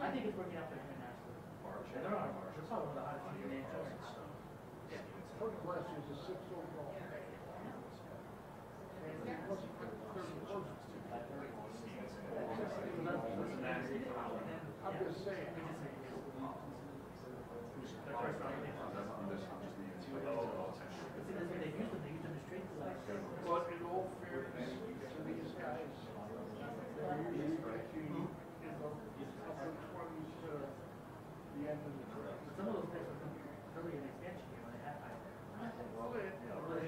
I think it's working out for him in Nashville. They're not March. They're probably one of the hottest teams in the NHL. Last year's a 6 overall. I'm just saying. But in all fairness to these guys, they're usually breaking, upper 20s to the end of the career. Some of those players are really an expansion game when they have high. Well,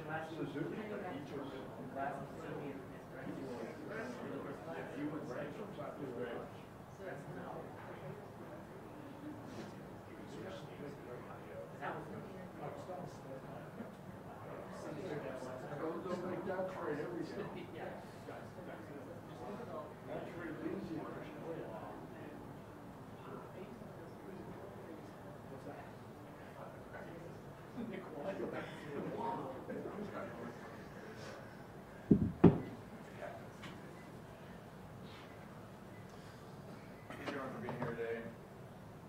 last Suzuki, each was Last Suzuki is right. if you would rank them, not too very much. They'll make that trade every year. That trade's easy. Thank you, everyone, for being here today.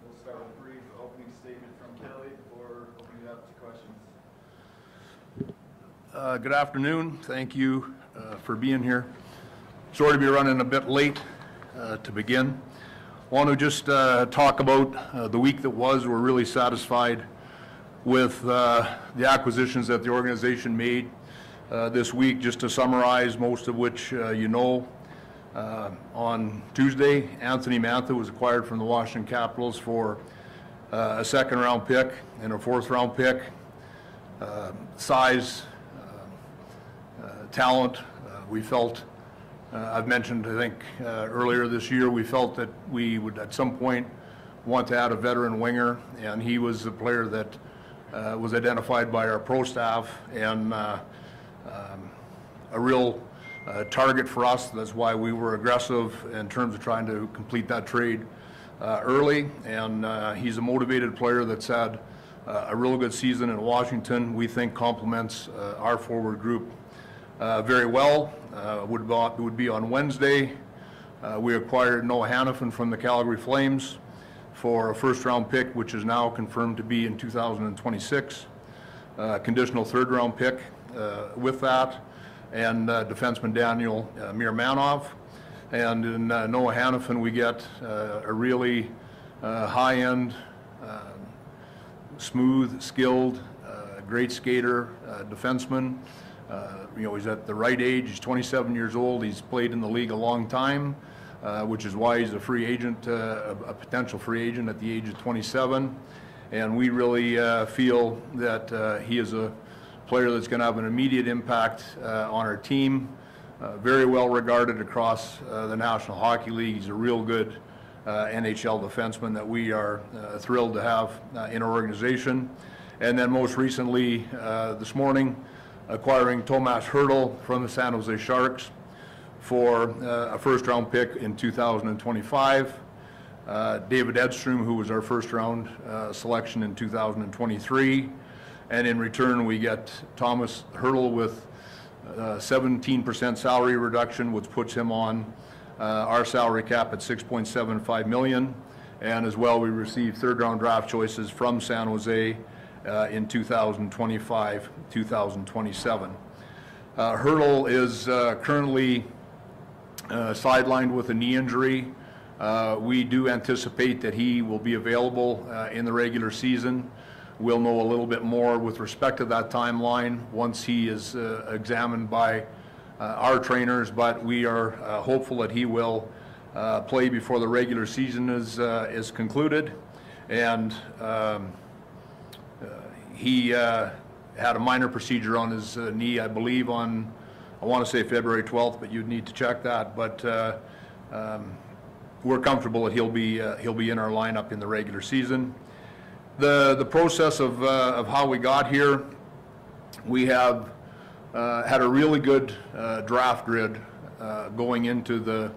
We'll start with a brief opening statement from Kelly before opening it up to questions. Good afternoon. Thank you for being here. Sorry to be running a bit late to begin. Want to just talk about the week that was. We're really satisfied with the acquisitions that the organization made this week. Just to summarize, most of which you know. On Tuesday, Anthony Mantha was acquired from the Washington Capitals for a second-round pick and a fourth-round pick. Size, talent, we felt, I've mentioned, I think, earlier this year, we felt that we would at some point want to add a veteran winger, and he was a player that was identified by our pro staff and a real target for us. That's why we were aggressive in terms of trying to complete that trade early, and he's a motivated player that's had a real good season in Washington. We think complements our forward group very well. Would be on Wednesday. We acquired Noah Hannafin from the Calgary Flames for a first-round pick, which is now confirmed to be in 2026. Conditional third-round pick with that, and defenseman Daniel Mirmanov. And in Noah Hannafin, we get a really high-end, smooth, skilled, great skater, defenseman. He's at the right age. He's 27 years old. He's played in the league a long time, which is why he's a free agent, a potential free agent at the age of 27. And we really feel that he is a player that's going to have an immediate impact on our team. Very well regarded across the National Hockey League. He's a real good NHL defenseman that we are thrilled to have in our organization. And then most recently, this morning, acquiring Tomas Hertl from the San Jose Sharks for a first-round pick in 2025. David Edstrom, who was our first-round selection in 2023. And in return, we get Tomas Hertl with 17% salary reduction, which puts him on our salary cap at $6.75 million. And as well, we received third-round draft choices from San Jose in 2025, 2027. Hertl is currently sidelined with a knee injury. We do anticipate that he will be available in the regular season. we'll know a little bit more with respect to that timeline once he is examined by our trainers, but we are hopeful that he will play before the regular season is concluded. And he had a minor procedure on his knee, I believe, on, I want to say February 12th, but you'd need to check that. But we're comfortable that he'll be in our lineup in the regular season. The process of how we got here, we have had a really good draft grid going into the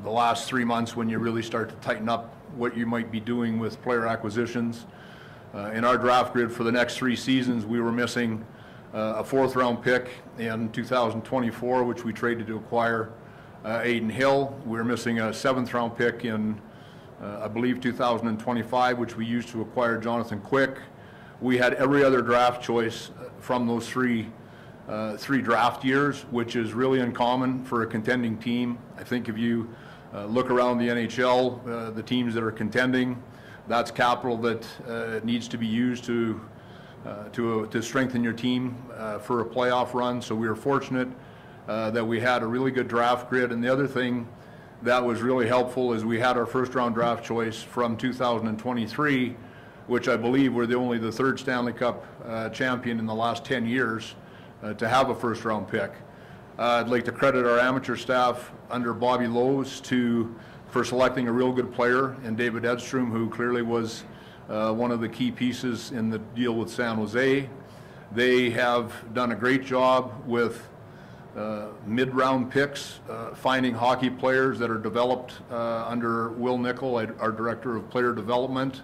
last 3 months when you really start to tighten up what you might be doing with player acquisitions. In our draft grid for the next 3 seasons, we were missing a 4th round pick in 2024, which we traded to acquire Aiden Hill. We were missing a 7th round pick in, I believe, 2025, which we used to acquire Jonathan Quick. We had every other draft choice from those three draft years, which is really uncommon for a contending team. I think if you look around the NHL, the teams that are contending, that's capital that needs to be used to strengthen your team for a playoff run. So we were fortunate that we had a really good draft grid. And the other thing that was really helpful is we had our 1st round draft choice from 2023, which I believe we're the 3rd Stanley Cup champion in the last 10 years to have a 1st round pick. I'd like to credit our amateur staff under Bobby Lowe's for selecting a real good player in David Edstrom, who clearly was one of the key pieces in the deal with San Jose. They have done a great job with mid-round picks, finding hockey players that are developed under Will Nickel, our Director of Player Development,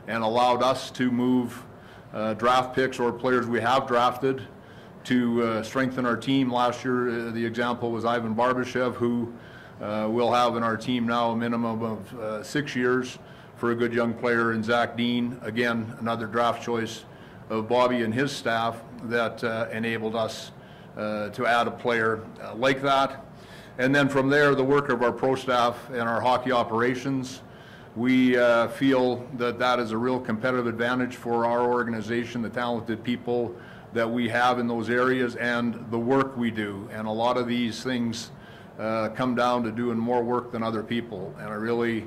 and allowed us to move draft picks or players we have drafted to strengthen our team. Last year, the example was Ivan Barbashev, who we'll have in our team now a minimum of 6 years for a good young player, and Zach Dean, again, another draft choice of Bobby and his staff that enabled us to add a player like that. And then from there, the work of our pro staff and our hockey operations, we feel that that is a real competitive advantage for our organization, the talented people that we have in those areas and the work we do. And a lot of these things come down to doing more work than other people. And I really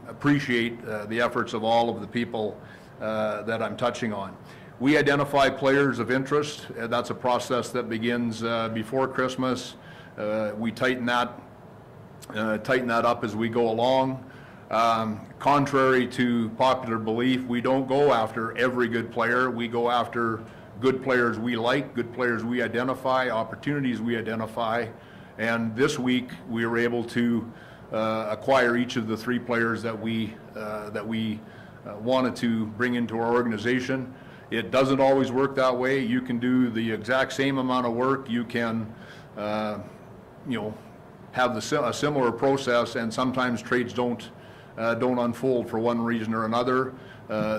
appreciate the efforts of all of the people that I'm touching on. We identify players of interest. That's a process that begins before Christmas. We tighten that up as we go along. Contrary to popular belief, we don't go after every good player. We go after good players we like, good players we identify, opportunities we identify. And this week we were able to acquire each of the 3 players that we wanted to bring into our organization. It doesn't always work that way. You can do the exact same amount of work. You can, have a similar process, and sometimes trades don't unfold for one reason or another.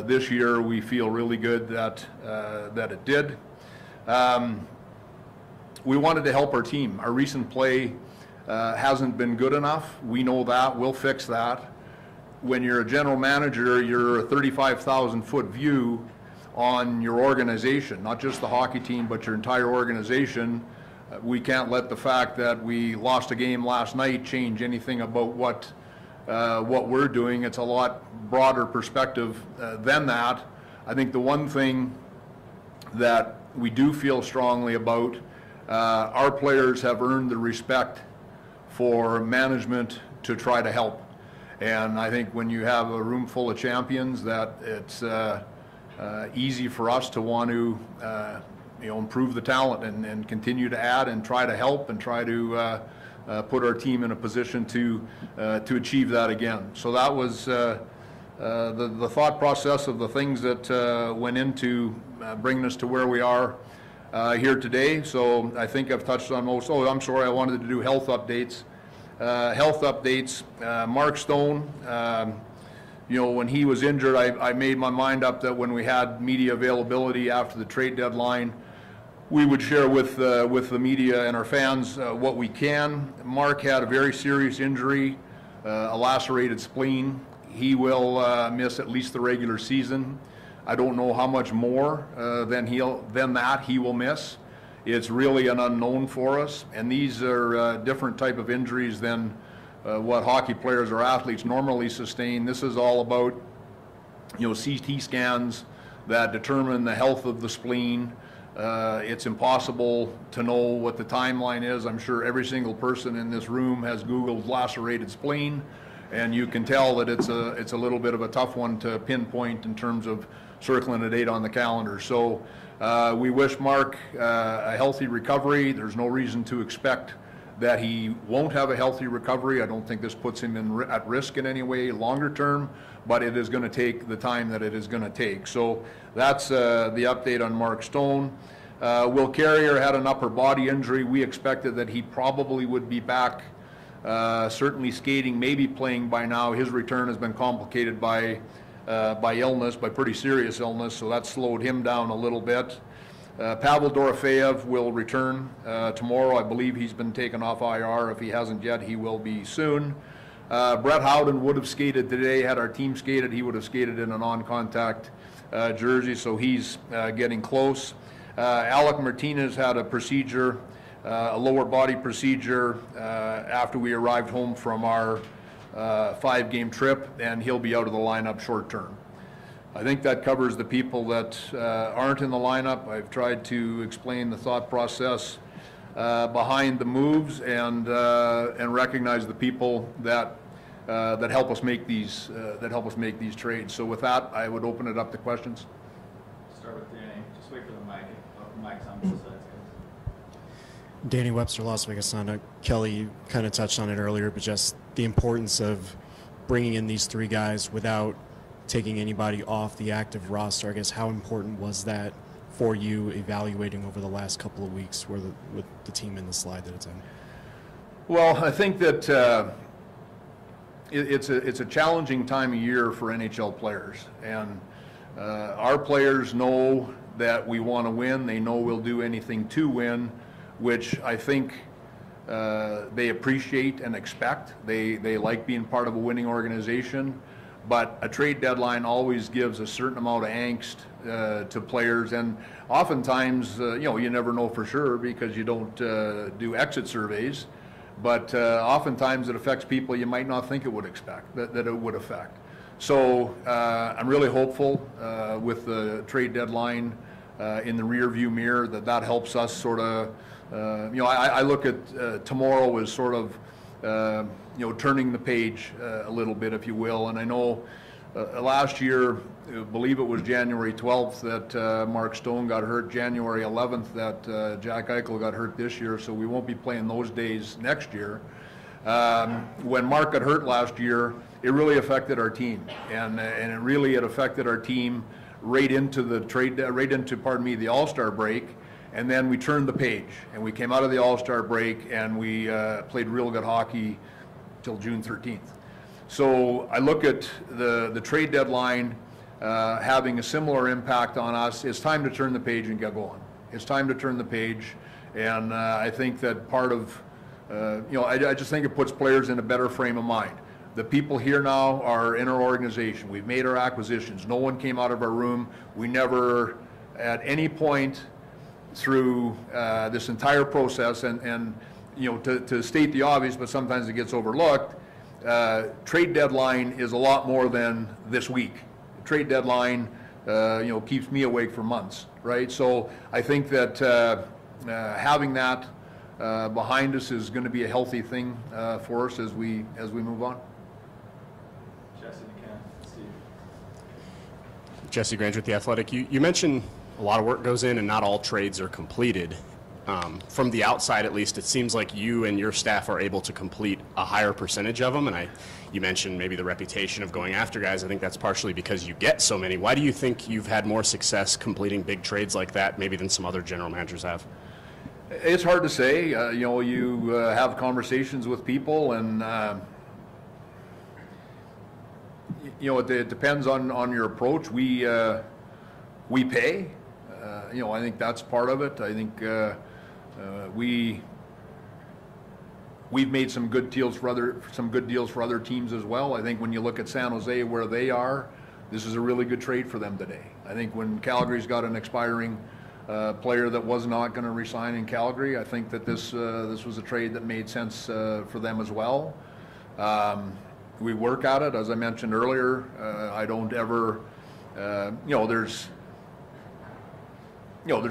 This year, we feel really good that it did. We wanted to help our team. Our recent play hasn't been good enough. We know that. We'll fix that. When you're a general manager, you're a 35,000-foot view on your organization, not just the hockey team, but your entire organization. We can't let the fact that we lost a game last night change anything about what we're doing. It's a lot broader perspective than that. I think the one thing that we do feel strongly about, our players have earned the respect for management to try to help. And I think when you have a room full of champions, that it's easy for us to want to improve the talent and continue to add and try to help and try to put our team in a position to achieve that again. So that was the thought process of the things that went into bringing us to where we are here today. So I think I've touched on most. Oh, I'm sorry, I wanted to do health updates. Mark Stone, when he was injured, I made my mind up that when we had media availability after the trade deadline, we would share with the media and our fans what we can. Mark had a very serious injury, a lacerated spleen. he will miss at least the regular season. I don't know how much more than that he will miss. It's really an unknown for us, and these are different type of injuries than what hockey players or athletes normally sustain. This is all about, CT scans that determine the health of the spleen. It's impossible to know what the timeline is. I'm sure every single person in this room has Googled lacerated spleen, and you can tell that it's a little bit of a tough one to pinpoint in terms of circling a date on the calendar. So we wish Mark a healthy recovery. There's no reason to expect that he won't have a healthy recovery. I don't think this puts him at risk in any way longer term, but it is going to take the time that it is going to take. So that's the update on Mark Stone. Will Carrier had an upper body injury. We expected that he probably would be back, certainly skating, maybe playing by now. His return has been complicated by illness, by pretty serious illness, so that slowed him down a little bit. Pavel Dorofeyev will return tomorrow. I believe he's been taken off IR. If he hasn't yet, he will be soon. Brett Howden would have skated today. Had our team skated, he would have skated in a non-contact jersey, so he's getting close. Alec Martinez had a procedure, a lower body procedure, after we arrived home from our 5-game trip, and he'll be out of the lineup short term. I think that covers the people that aren't in the lineup. I've tried to explain the thought process behind the moves and recognize the people that help us make these trades. So with that, I would open it up to questions. Start with Danny. Just wait for the mic. The mic's on both sides, guys. Danny Webster, Las Vegas Sun. Kelly, you kind of touched on it earlier, but just the importance of bringing in these 3 guys without taking anybody off the active roster. I guess how important was that for you evaluating over the last couple of weeks with the team in the slide that it's in? Well, I think that it's a challenging time of year for NHL players, and our players know that we want to win. They know we'll do anything to win, which I think they appreciate and expect. They like being part of a winning organization. But a trade deadline always gives a certain amount of angst to players, and oftentimes, you never know for sure because you don't do exit surveys, but oftentimes it affects people you might not think it would that it would affect. So I'm really hopeful with the trade deadline in the rear view mirror that helps us sort of, I look at tomorrow as sort of, turning the page a little bit, if you will. And I know last year, I believe it was January 12th that Mark Stone got hurt, January 11th that Jack Eichel got hurt this year, so we won't be playing those days next year. When Mark got hurt last year, it really affected our team, and it affected our team right into the All-Star break. And then we turned the page, and we came out of the All-Star break, and we played real good hockey till June 13th. So I look at the trade deadline having a similar impact on us. It's time to turn the page and get going. It's time to turn the page, and I think that part of, I just think it puts players in a better frame of mind. The people here now are in our organization. We've made our acquisitions. No one came out of our room. We never, at any point through this entire process, and to state the obvious, but sometimes it gets overlooked, trade deadline is a lot more than this week. Trade deadline, keeps me awake for months, right? So I think that having that behind us is going to be a healthy thing for us as we move on. Jesse McCann, Steve. Jesse Granger with The Athletic. You mentioned a lot of work goes in and not all trades are completed. From the outside, at least, it seems like you and your staff are able to complete a higher percentage of them. And you mentioned maybe the reputation of going after guys. I think that's partially because you get so many. Why do you think you've had more success completing big trades like that maybe than some other general managers have? It's hard to say. You have conversations with people, and it depends on your approach. We pay. I think that's part of it. I think we we've made some good deals for other teams as well. I think when you look at San Jose where they are, this is a really good trade for them today. I think when Calgary's got an expiring player that was not going to resign in Calgary, I think that this was a trade that made sense for them as well. We work at it, as I mentioned earlier. I don't ever, there's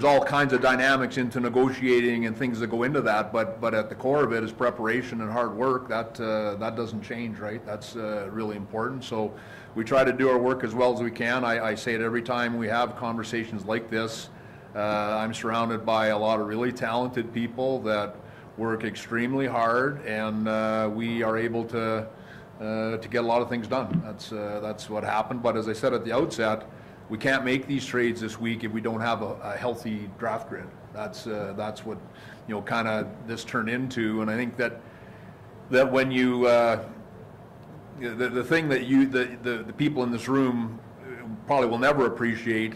all kinds of dynamics into negotiating and things that go into that, but at the core of it is preparation and hard work. That doesn't change, right? That's really important. So we try to do our work as well as we can. I say it every time we have conversations like this. I'm surrounded by a lot of really talented people that work extremely hard, and we are able to get a lot of things done. That's what happened. But as I said at the outset, we can't make these trades this week if we don't have a healthy draft grid. That's what kind of this turned into. And I think that when you the thing that the people in this room probably will never appreciate.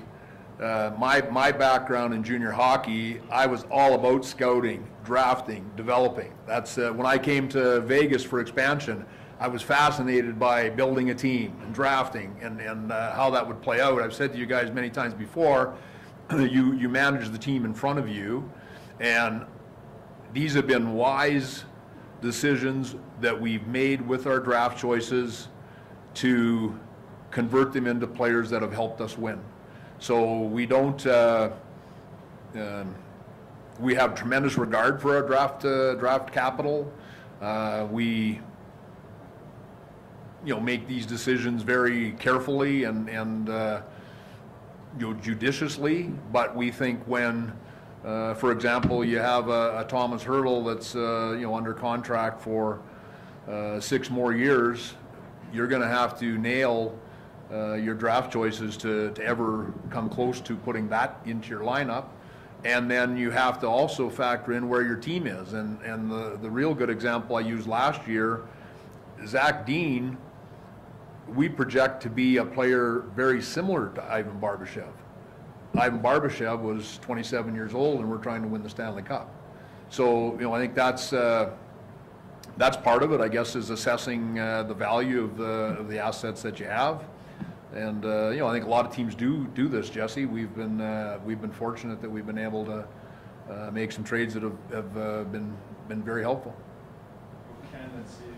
My background in junior hockey, I was all about scouting, drafting, developing. That's when I came to Vegas for expansion, I was fascinated by building a team and drafting and how that would play out. I've said to you guys many times before, you manage the team in front of you, and these have been wise decisions that we've made with our draft choices to convert them into players that have helped us win. So we don't, we have tremendous regard for our draft capital. We make these decisions very carefully and judiciously, but we think when, for example, you have a Thomas Hurdle that's under contract for 6 more years, you're going to have to nail your draft choices to ever come close to putting that into your lineup. And then you have to also factor in where your team is. And the real good example I used last year, Zach Dean, we project to be a player very similar to Ivan Barbashev. Ivan Barbashev was 27 years old, and we're trying to win the Stanley Cup. So, I think that's part of it, I guess, is assessing the value of the assets that you have. And I think a lot of teams do this, Jesse. We've been fortunate that we've been able to make some trades that have been very helpful. Ken and Steve.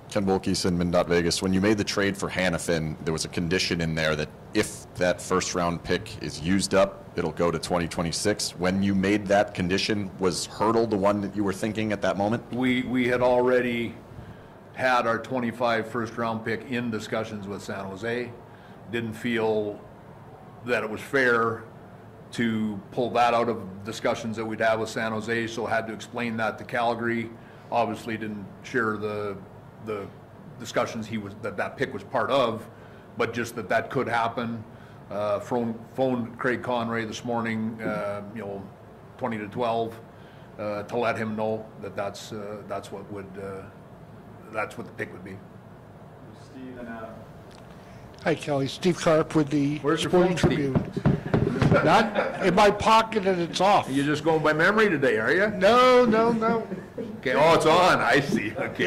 Ken Wilkieson, MnDOT Vegas. When you made the trade for Hanifin, there was a condition in there that if that first round pick is used up, it'll go to 2026. When you made that condition, was Hurdle the one that you were thinking at that moment? We had already had our 25 first round pick in discussions with San Jose. Didn't feel that it was fair to pull that out of discussions that we'd have with San Jose, so had to explain that to Calgary. Obviously didn't share the discussions that pick was part of, but just that could happen. Phoned Craig Conray this morning, 20 to 12, to let him know that's what the pick would be. Steve and Adam. Hi, Kelly. Steve Carp with the Where's your Sporting phone, Steve? Tribune. Not in my pocket and it's off. You're just going by memory today, are you? No. Okay. Oh, it's on. I see. Okay.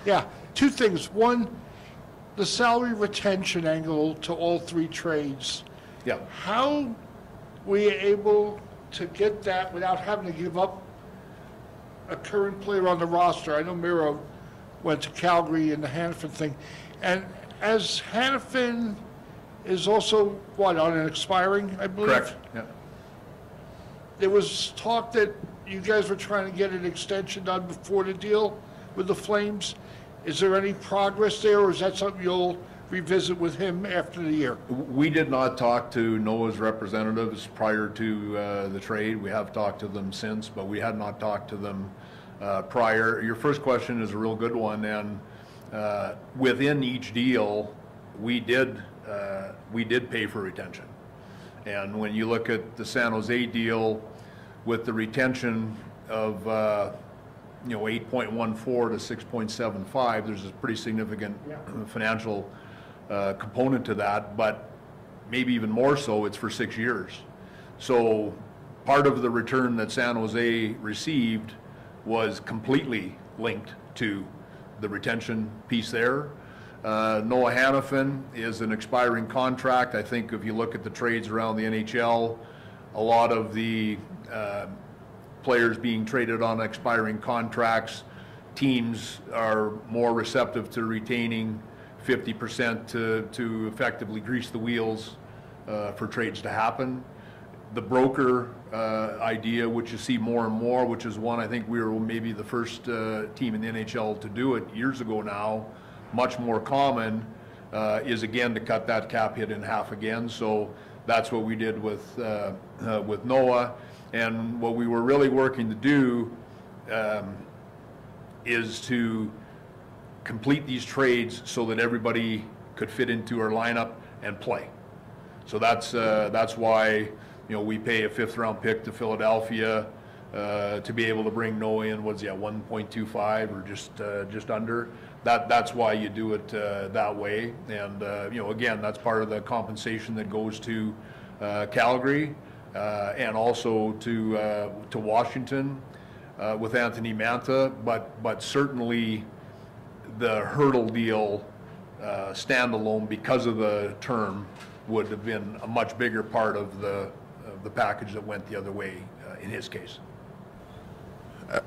Yeah. 2 things. One, the salary retention angle to all 3 trades. Yeah. How were you able to get that without having to give up a current player on the roster? I know Miro went to Calgary in the Hanifin thing. And as Hanifin is also, on an expiring, I believe? Correct. Yeah. There was talk that you guys were trying to get an extension done before the deal with the Flames. Is there any progress there, or is that something you'll revisit with him after the year? We did not talk to Noah's representatives prior to the trade. We have talked to them since, but we had not talked to them prior. Your first question is a real good one, and within each deal, we did pay for retention. And when you look at the San Jose deal with the retention of 8.14 to 6.75, there's a pretty significant financial component to that, but maybe even more so, it's for 6 years. So part of the return that San Jose received was completely linked to the retention piece there. Noah Hannafin is an expiring contract. I think if you look at the trades around the NHL, a lot of the players being traded on expiring contracts, teams are more receptive to retaining 50% to effectively grease the wheels for trades to happen. The broker idea, which you see more and more, which is one I think we were maybe the first team in the NHL to do it years ago now, much more common, is again to cut that cap hit in half again. So that's what we did with Noah. And what we were really working to do is to complete these trades so that everybody could fit into our lineup and play. So that's why we pay a 5th round pick to Philadelphia to be able to bring Noah in. What's he at, 1.25 or just under? That's why you do it that way. And again, that's part of the compensation that goes to Calgary and also to Washington with Anthony Mantha. But certainly the Hurdle deal standalone, because of the term, would have been a much bigger part of the package that went the other way in his case.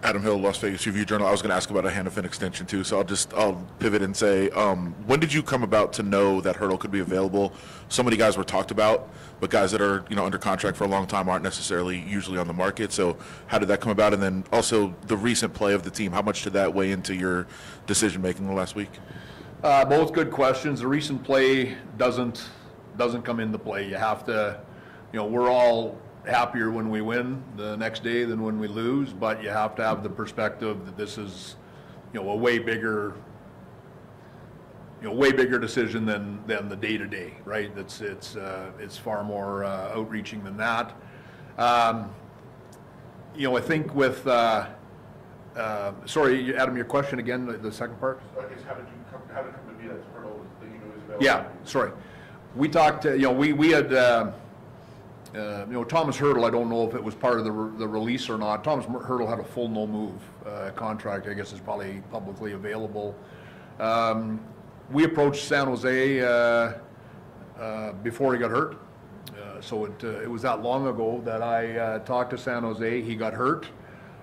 Adam Hill, Las Vegas Review-Journal. I was going to ask about a Hannafin extension too, so I'll pivot and say, when did you come about to know that Hurdle could be available? So many guys were talked about, but guys that are under contract for a long time aren't necessarily usually on the market. So how did that come about? And then also the recent play of the team, how much did that weigh into your decision making the last week? Both good questions. The recent play doesn't come into play. You have to, we're all happier when we win the next day than when we lose, but you have to have the perspective that this is, a way bigger decision than the day-to-day, right? It's far more outreaching than that. I think with, sorry, Adam, your question again, the second part? I guess how did it come to be that Hurdle that you knew was available? Yeah, sorry. We talked, we had, Thomas Hurdle, I don't know if it was part of the release or not. Thomas Hurdle had a full no-move contract, I guess is probably publicly available. We approached San Jose before he got hurt. So it was that long ago that I talked to San Jose. He got hurt,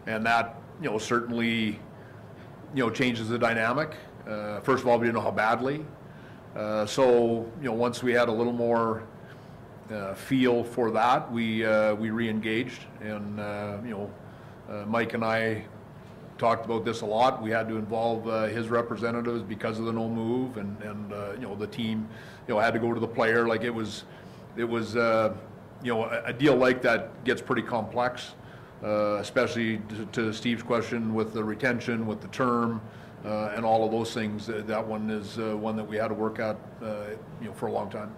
and that, certainly, changes the dynamic. First of all, we didn't know how badly. So, once we had a little more feel for that, we re-engaged, and Mike and I talked about this a lot. We had to involve his representatives because of the no move, and the team had to go to the player. Like it was a deal like that gets pretty complex, especially to Steve's question with the retention, with the term, and all of those things. That one is one that we had to work at for a long time.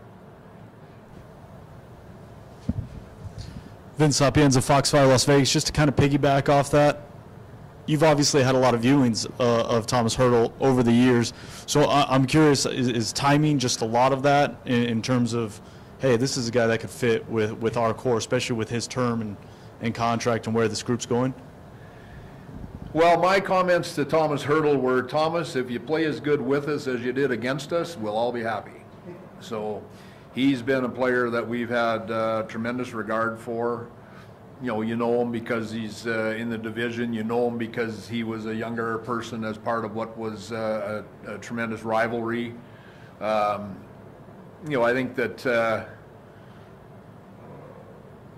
Vince Sapienza, Foxfire Las Vegas. Just to kind of piggyback off that, you've obviously had a lot of viewings of Thomas Hurdle over the years. So I'm curious, is timing just a lot of that in terms of, hey, this is a guy that could fit with our core, especially with his term and contract and where this group's going? Well, my comments to Thomas Hurdle were, Thomas, if you play as good with us as you did against us, we'll all be happy. So he's been a player that we've had tremendous regard for. You know him because he's in the division. You know him because he was a younger person as part of what was a tremendous rivalry. I think that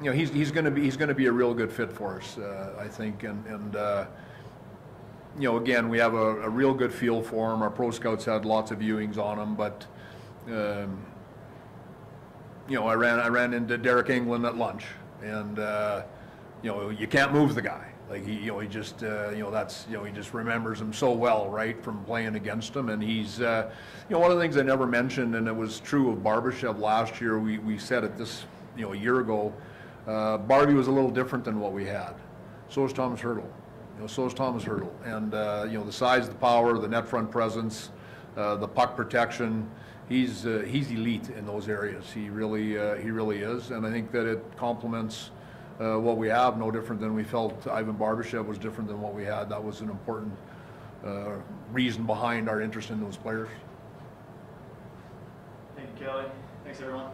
he's going to be a real good fit for us. I think, and again, we have a real good feel for him. Our pro scouts had lots of viewings on him, but. I ran into Derek England at lunch, and you can't move the guy. Like he just he just remembers him so well, right, from playing against him. And he's one of the things I never mentioned, and it was true of Barbashev last year. We said it this a year ago. Barbie was a little different than what we had. So is Thomas Hurdle. And the size, the power, the net front presence, the puck protection. He's elite in those areas. He really is, and I think that it complements what we have, no different than we felt Ivan Barbashev was different than what we had. That was an important reason behind our interest in those players. Thank you, Kelly. Thanks, everyone.